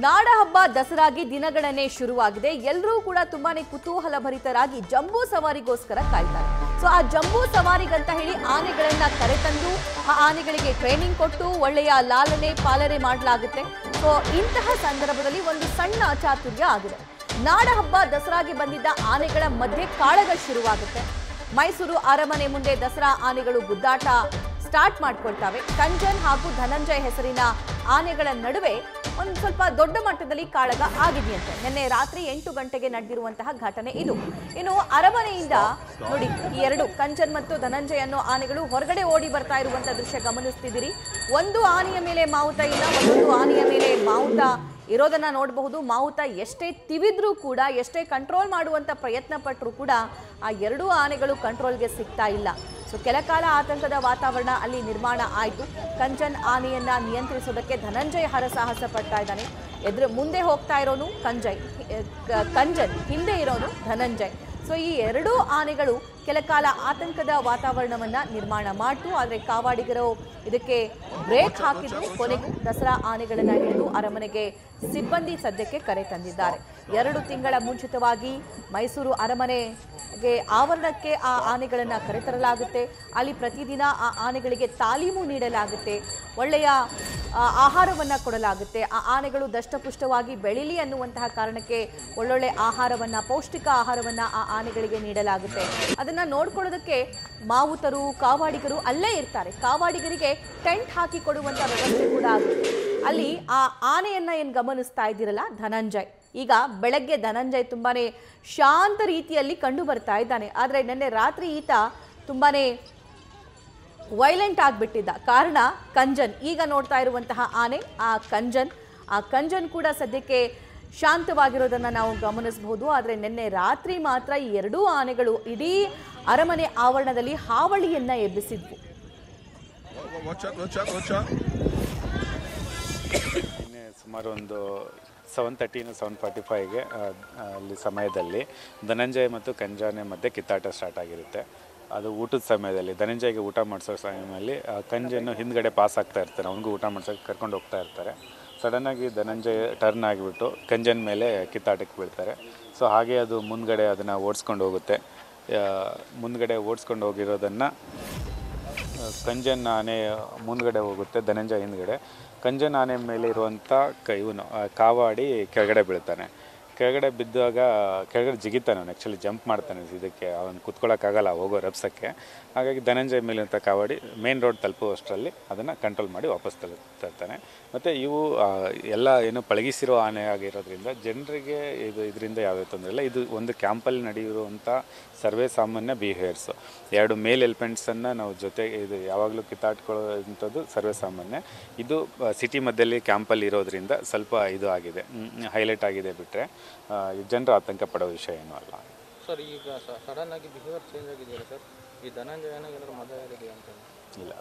ನಾಡಹಬ್ಬ ದಸರಾಗೆ ದಿನಗಣನೆ ಶುರುವಾಗಿದೆ. ಎಲ್ಲರೂ ಕೂಡ ತುಂಬಾನೇ ಕುತೂಹಲ ಭರಿತರಾಗಿ ಜಂಬೂ ಸವಾರಿಗೋಸ್ಕರ ಕಾಯ್ತಾರೆ. ಸೊ ಆ ಜಂಬೂ ಸವಾರಿಗಂತ ಹೇಳಿ ಆನೆಗಳನ್ನ ಕರೆತಂದು ಆ ಆನೆಗಳಿಗೆ ಟ್ರೈನಿಂಗ್ ಕೊಟ್ಟು ಒಳ್ಳೆಯ ಲಾಲನೆ ಪಾಲನೆ ಮಾಡಲಾಗುತ್ತೆ. ಸೊ ಇಂತಹ ಸಂದರ್ಭದಲ್ಲಿ ಒಂದು ಸಣ್ಣ ಚಾತುರ್ಯ ಆಗಿದೆ. ನಾಡಹಬ್ಬ ದಸರಾಗೆ ಬಂದಿದ್ದ ಆನೆಗಳ ಮಧ್ಯೆ ಕಾಳಗ ಶುರುವಾಗುತ್ತೆ. ಮೈಸೂರು ಅರಮನೆ ಮುಂದೆ ದಸರಾ ಆನೆಗಳು ಗುದ್ದಾಟ ಸ್ಟಾರ್ಟ್ ಮಾಡ್ಕೊಳ್ತಾವೆ. ಕಂಜನ್ ಹಾಗೂ ಧನಂಜಯ ಹೆಸರಿನ ಆನೆಗಳ ನಡುವೆ ಒಂದು ಸ್ವಲ್ಪ ದೊಡ್ಡ ಮಟ್ಟದಲ್ಲಿ ಕಾಳಗ ಆಗಿದೆಯಂತೆ. ನಿನ್ನೆ ರಾತ್ರಿ 8 ಗಂಟೆಗೆ ನಡೆದಿರುವಂತಹ ಘಟನೆ ಇದು. ಇನ್ನು ಅರಮನೆಯಿಂದ ನೋಡಿ, ಈ ಎರಡು ಕಂಚನ್ ಮತ್ತು ಧನಂಜಯ ಅನ್ನೋ ಆನೆಗಳು ಹೊರಗಡೆ ಓಡಿ ಬರ್ತಾ ಇರುವಂತಹ ದೃಶ್ಯ ಗಮನಿಸ್ತಿದ್ದೀರಿ. ಒಂದು ಆನೆಯ ಮೇಲೆ ಮಾವುತ ಇಲ್ಲ, ಒಂದೊಂದು ಆನೆಯ ಮೇಲೆ ಮಾವುತ ಇರೋದನ್ನ ನೋಡಬಹುದು. ಮಾವುತ ಎಷ್ಟೇ ತಿವಿದ್ರೂ ಕೂಡ, ಎಷ್ಟೇ ಕಂಟ್ರೋಲ್ ಮಾಡುವಂತ ಪ್ರಯತ್ನ ಪಟ್ಟರೂ ಕೂಡ ಆ ಎರಡೂ ಆನೆಗಳು ಕಂಟ್ರೋಲ್ಗೆ ಸಿಗ್ತಾ ಇಲ್ಲ. ಸೊ ಕೆಲಕಾಲ ಆತಂಕದ ವಾತಾವರಣ ಅಲ್ಲಿ ನಿರ್ಮಾಣ ಆಯಿತು. ಕಂಚನ್ ಆನೆಯನ್ನ ನಿಯಂತ್ರಿಸೋದಕ್ಕೆ ಧನಂಜಯ ಹರಸಾಹಸ ಪಡ್ತಾ ಇದ್ದಾನೆ. ಮುಂದೆ ಹೋಗ್ತಾ ಇರೋನು ಕಂಜನ್, ಹಿಂದೆ ಇರೋನು ಧನಂಜಯ್. ಸೊ ಈ ಎರಡೂ ಆನೆಗಳು ಕೆಲಕಾಲ ಆತಂಕದ ವಾತಾವರಣವನ್ನ ನಿರ್ಮಾಣ ಮಾಡಿತು. ಆದರೆ ಕಾವಾಡಿಗರು ಇದಕ್ಕೆ ಬ್ರೇಕ್ ಹಾಕಿದ್ರು. ಕೊನೆಗೂ ದಸರಾ ಆನೆಗಳನ್ನ ಹಿಡಿದು ಅರಮನೆಗೆ ಸಿಬ್ಬಂದಿ ಸದ್ಯಕ್ಕೆ ಕರೆ ತಂದಿದ್ದಾರೆ. 2 ತಿಂಗಳ ಮುಂಚಿತವಾಗಿ ಮೈಸೂರು ಅರಮನೆಗೆ ಆವರಣಕ್ಕೆ ಆ ಆನೆಗಳನ್ನ ಕರೆತರಲಾಗುತ್ತೆ. ಅಲ್ಲಿ ಪ್ರತಿದಿನ ಆ ಆನೆಗಳಿಗೆ ತಾಲೀಮು ನೀಡಲಾಗುತ್ತೆ, ಒಳ್ಳೆಯ ಆಹಾರವನ್ನ ಕೊಡಲಾಗುತ್ತೆ. ಆ ಆನೆಗಳು ದಷ್ಟಪುಷ್ಟವಾಗಿ ಬೆಳೀಲಿ ಅನ್ನುವಂತಹ ಕಾರಣಕ್ಕೆ ಒಳ್ಳೊಳ್ಳೆ ಆಹಾರವನ್ನ, ಪೌಷ್ಟಿಕ ಆಹಾರವನ್ನ ಆ ಆನೆಗಳಿಗೆ ನೀಡಲಾಗುತ್ತೆ. ಅದನ್ನ ನೋಡ್ಕೊಳ್ಳೋದಕ್ಕೆ ಮಾವುತರು, ಕಾವಾಡಿಗರು ಅಲ್ಲೇ ಇರ್ತಾರೆ. ಕಾವಾಡಿಗರಿಗೆ ಟೆಂಟ್ ಹಾಕಿ ಕೊಡುವಂತ ವ್ಯವಸ್ಥೆ ಕೂಡ ಆಗುತ್ತೆ. ಅಲ್ಲಿ ಆ ಆನೆಯನ್ನ ಏನು ಗಮನಿಸ್ತಾ ಇದ್ದೀರಲ್ಲ, ಧನಂಜಯ್, ಈಗ ಬೆಳಗ್ಗೆ ಧನಂಜಯ್ ತುಂಬಾನೇ ಶಾಂತ ರೀತಿಯಲ್ಲಿ ಕಂಡು ಬರ್ತಾ ಇದ್ದಾನೆ. ಆದರೆ ನಿನ್ನೆ ರಾತ್ರಿ ಈತ ತುಂಬಾನೇ ವೈಲೆಂಟ್ ಆಗಿಬಿಟ್ಟಿದ್ದ. ಕಾರಣ ಕಂಜನ್, ಈಗ ನೋಡ್ತಾ ಇರುವಂತಹ ಆನೆ ಆ ಕಂಜನ್ ಕೂಡ ಸದ್ಯಕ್ಕೆ ಶಾಂತವಾಗಿರೋದನ್ನ ನಾವು ಗಮನಿಸಬಹುದು. ಆದರೆ ನಿನ್ನೆ ರಾತ್ರಿ ಮಾತ್ರ ಈ ಎರಡೂ ಆನೆಗಳು ಇಡೀ ಅರಮನೆ ಆವರಣದಲ್ಲಿ ಹಾವಳಿಯನ್ನ ಎಬ್ಬಿಸಿದ್ವು. ಸುಮಾರು ಒಂದು 7:30 7:45ಗೆ ಅಲ್ಲಿ ಸಮಯದಲ್ಲಿ ಧನಂಜಯ ಮತ್ತು ಕಂಜಾನೆ ಮಧ್ಯೆ ಕಿತ್ತಾಟ ಸ್ಟಾರ್ಟ್ ಆಗಿರುತ್ತೆ. ಅದು ಊಟದ ಸಮಯದಲ್ಲಿ ಧನಂಜಯಗೆ ಊಟ ಮಾಡಿಸೋ ಸಮಯದಲ್ಲಿ ಕಂಜನ್ನು ಹಿಂದ್ಗಡೆ ಪಾಸ್ ಆಗ್ತಾ ಇರ್ತಾರೆ. ಅವನಿಗೂ ಊಟ ಮಾಡ್ಸೋಕ್ಕೆ ಕರ್ಕೊಂಡು ಹೋಗ್ತಾ ಇರ್ತಾರೆ. ಸಡನ್ನಾಗಿ ಧನಂಜಯ ಟರ್ನ್ ಆಗಿಬಿಟ್ಟು ಕಂಜನ್ ಮೇಲೆ ಕಿತ್ತಾಟಕ್ಕೆ ಬೀಳ್ತಾರೆ. ಸೊ ಹಾಗೆ ಅದು ಮುಂದ್ಗಡೆ ಅದನ್ನು ಓಡಿಸ್ಕೊಂಡು ಹೋಗುತ್ತೆ. ಮುಂದ್ಗಡೆ ಓಡಿಸ್ಕೊಂಡು ಹೋಗಿರೋದನ್ನು ಕಂಜನ್ ಆನೆ ಮುಂದ್ಗಡೆ ಹೋಗುತ್ತೆ, ಧನಂಜಯ ಹಿಂದ್ಗಡೆ. ಕಂಜನ್ ಆನೆ ಮೇಲೆ ಇರುವಂಥ ಇವನು ಕಾವಾಡಿ ಕೆಳಗಡೆ ಬೀಳ್ತಾನೆ. ಕೆಳಗಡೆ ಬಿದ್ದಾಗ ಕೆಳಗಡೆ ಜಿಗಿತಾನೆ. ಅವನು ಆ್ಯಕ್ಚುಲಿ ಜಂಪ್ ಮಾಡ್ತಾನೆ. ಇದಕ್ಕೆ ಅವನು ಕುತ್ಕೊಳ್ಳೋಕ್ಕಾಗಲ್ಲ ಹೋಗೋ ರಬ್ಸಕ್ಕೆ. ಹಾಗಾಗಿ ಧನಂಜಯ ಮೇಲಿಂತ ಕಾವಾಡಿ ಮೇನ್ ರೋಡ್ ತಲುಪುವಷ್ಟರಲ್ಲಿ ಅದನ್ನು ಕಂಟ್ರೋಲ್ ಮಾಡಿ ವಾಪಸ್ ತರ್ತಾನೆ. ಮತ್ತು ಇವು ಎಲ್ಲ ಏನು ಪಳಗಿಸಿರೋ ಆನೆ ಆಗಿರೋದ್ರಿಂದ ಜನರಿಗೆ ಇದರಿಂದ ಯಾವುದೇ ತೊಂದರೆ ಇಲ್ಲ. ಇದು ಒಂದು ಕ್ಯಾಂಪಲ್ಲಿ ನಡೆಯುವಂಥ ಸರ್ವೇ ಸಾಮಾನ್ಯ ಬಿಹೇವಿಯರ್ಸು. 2 ಮೇಲ್ ಎಲಿಫೆಂಟ್ಸನ್ನು ನಾವು ಜೊತೆಗೆ ಇದು ಯಾವಾಗಲೂ ಕಿತ್ತಾಡ್ಕೊಳ್ಳೋಂಥದ್ದು ಸರ್ವೇ ಸಾಮಾನ್ಯ. ಇದು ಸಿಟಿ ಮಧ್ಯದಲ್ಲಿ ಕ್ಯಾಂಪಲ್ಲಿ ಇರೋದ್ರಿಂದ ಸ್ವಲ್ಪ ಇದು ಆಗಿದೆ, ಹೈಲೈಟ್ ಆಗಿದೆ. ಬಿಟ್ಟರೆ ಜನರು ಆತಂಕ ಪಡೋ ವಿಷಯ ಏನೂ ಅಲ್ಲ. ಸರ್, ಈಗ ಸಡನ್ ಆಗಿ ಬಿಹೇವಿಯರ್ ಚೇಂಜ್ ಆಗಿದೆಯಲ್ಲ ಸರ್, ಈ ಧನಂಜಯನ ಏನಾದರೂ ಮದುವೆ ಆಗಿದೆ ಅಂತ? ಇಲ್ಲ,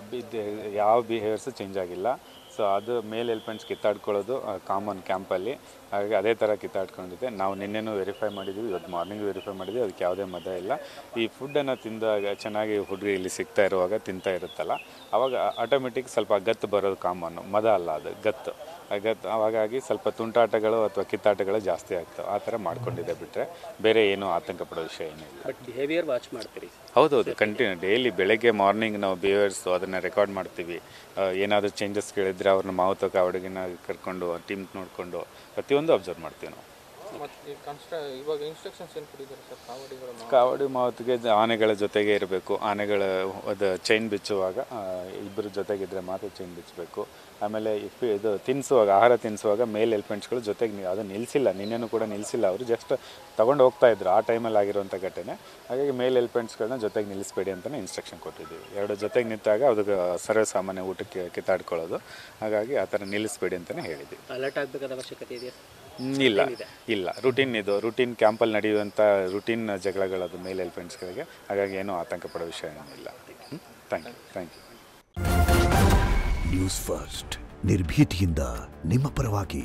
ಯಾವ ಬಿಹೇವಿಯರ್ಸು ಚೇಂಜ್ ಆಗಿಲ್ಲ. ಸೊ ಅದು ಮೇಲ್ ಎಲಿಫೆಂಟ್ಸ್ ಕಿತ್ತಾಡ್ಕೊಳ್ಳೋದು ಕಾಮನ್ ಕ್ಯಾಂಪಲ್ಲಿ. ಹಾಗಾಗಿ ಅದೇ ಥರ ಕಿತ್ತಾಡ್ಕೊಂಡಿದೆ. ನಾವು ನಿನ್ನೆನೂ ವೆರಿಫೈ ಮಾಡಿದ್ದೀವಿ, ಇವತ್ತು ಮಾರ್ನಿಂಗ್ ವೆರಿಫೈ ಮಾಡಿದ್ದೀವಿ. ಅದಕ್ಕೆ ಯಾವುದೇ ಮದ ಇಲ್ಲ. ಈ ಫುಡ್ಡನ್ನು ತಿಂದಾಗ ಚೆನ್ನಾಗಿ ಹುಡುಗಿ ಇಲ್ಲಿ ಸಿಗ್ತಾ ಇರುವಾಗ ತಿಂತಾ ಇರುತ್ತಲ್ಲ, ಆವಾಗ ಆಟೋಮೆಟಿಕ್ ಸ್ವಲ್ಪ ಗತ್ತು ಬರೋದು ಕಾಮನ್ನು, ಮದ ಅಲ್ಲ, ಅದು ಗತ್ತು. ಹಾಗಾಗಿ ಸ್ವಲ್ಪ ತುಂಟಾಟಗಳು ಅಥವಾ ಕಿತ್ತಾಟಗಳು ಜಾಸ್ತಿ ಆಗ್ತವೆ. ಆ ಥರ ಮಾಡ್ಕೊಂಡಿದೆ. ಬಿಟ್ಟರೆ ಬೇರೆ ಏನೂ ಆತಂಕ ಪಡೋ ವಿಷಯ ಏನಿಲ್ಲ. ಬಟ್ ಬಿಹೇವಿಯರ್ ವಾಚ್ ಮಾಡ್ತೀರಿ? ಹೌದೌದು, ಕಂಟಿನ್ಯೂ ಡೈಲಿ ಬೆಳಗ್ಗೆ ಮಾರ್ನಿಂಗ್ ನಾವು ಬಿಹೇವಿಯರ್ಸು ಅದನ್ನು ರೆಕಾರ್ಡ್ ಮಾಡ್ತೀವಿ. ಏನಾದರೂ ಚೇಂಜಸ್ ಕೇಳಿದರೆ ಅವ್ರನ್ನ ಮಾವುತ ಕಾವಡಿಗಿನ ಕರ್ಕೊಂಡು ಟೀಮ್ ನೋಡಿಕೊಂಡು ಪ್ರತಿಯೊಂದು ಅಬ್ಸರ್ವ್ ಮಾಡ್ತೀವಿ ನಾವು. ಇವಾಗ ಇನ್ಸ್ಟ್ರಕ್ಷನ್ಸ್ ಏನು ಕೊಟ್ಟಿದ್ದಾರೆ ಸರ್? ಕಾವಡಿ ಮಾವುತಿಗೆ ಆನೆಗಳ ಜೊತೆಗೆ ಇರಬೇಕು. ಆನೆಗಳ ಅದು ಚೈನ್ ಬಿಚ್ಚುವಾಗ ಇಬ್ಬರು ಜೊತೆಗಿದ್ರೆ ಮಾತ್ರ ಚೈನ್ ಬಿಚ್ಚಬೇಕು. ಆಮೇಲೆ ಇದು ತಿನ್ನಿಸುವಾಗ, ಆಹಾರ ತಿನ್ನಿಸುವಾಗ ಮೇಲ್ ಎಲಿಫೆಂಟ್ಸ್ಗಳು ಜೊತೆಗೆ ಅದು ನಿಲ್ಲಿಸಿಲ್ಲ. ನಿನ್ನೆನೂ ಕೂಡ ನಿಲ್ಲಿಸಿಲ್ಲ. ಅವರು ಜಸ್ಟ್ ತೊಗೊಂಡು ಹೋಗ್ತಾ ಇದ್ರು ಆ ಟೈಮಲ್ಲಿ ಆಗಿರುವಂಥ ಘಟನೆ. ಹಾಗಾಗಿ ಮೇಲ್ ಎಲಿಫೆಂಟ್ಸ್ಗಳನ್ನ ಜೊತೆಗೆ ನಿಲ್ಲಿಸಬೇಡಿ ಅಂತಲೇ ಇನ್ಸ್ಟ್ರಕ್ಷನ್ ಕೊಟ್ಟಿದ್ದೀವಿ. 2 ಜೊತೆಗೆ ನಿಂತಾಗ ಅದಕ್ಕೆ ಸರ್ವೇ ಸಾಮಾನ್ಯ ಊಟಕ್ಕೆ ಕಿತ್ತಾಡ್ಕೊಳ್ಳೋದು. ಹಾಗಾಗಿ ಆ ಥರ ನಿಲ್ಲಿಸಬೇಡಿ ಅಂತಲೇ ಹೇಳಿದ್ದೀವಿ. ಅಲರ್ಟ್ ಆಗಬೇಕಾದ ಅವಶ್ಯಕತೆ ಇದೆಯಾ? ಇಲ್ಲ, ರೂಟೀನ್ ಕ್ಯಾಂಪಲ್ಲಿ ನಡೆಯುವಂಥ ರೂಟೀನ್ ಜಗಳಗಳದು ಮೇಲ್ ಎಲಿಫೆಂಟ್ಸ್ಗಳಿಗೆ. ಹಾಗಾಗಿ ಏನೂ ಆತಂಕ ಪಡೋ ವಿಷಯ ಏನಿಲ್ಲ. Thank you. ನ್ಯೂಸ್ ಫಸ್ಟ್, ನಿರ್ಭೀತಿಯಿಂದ ನಿಮ್ಮ ಪರವಾಗಿ.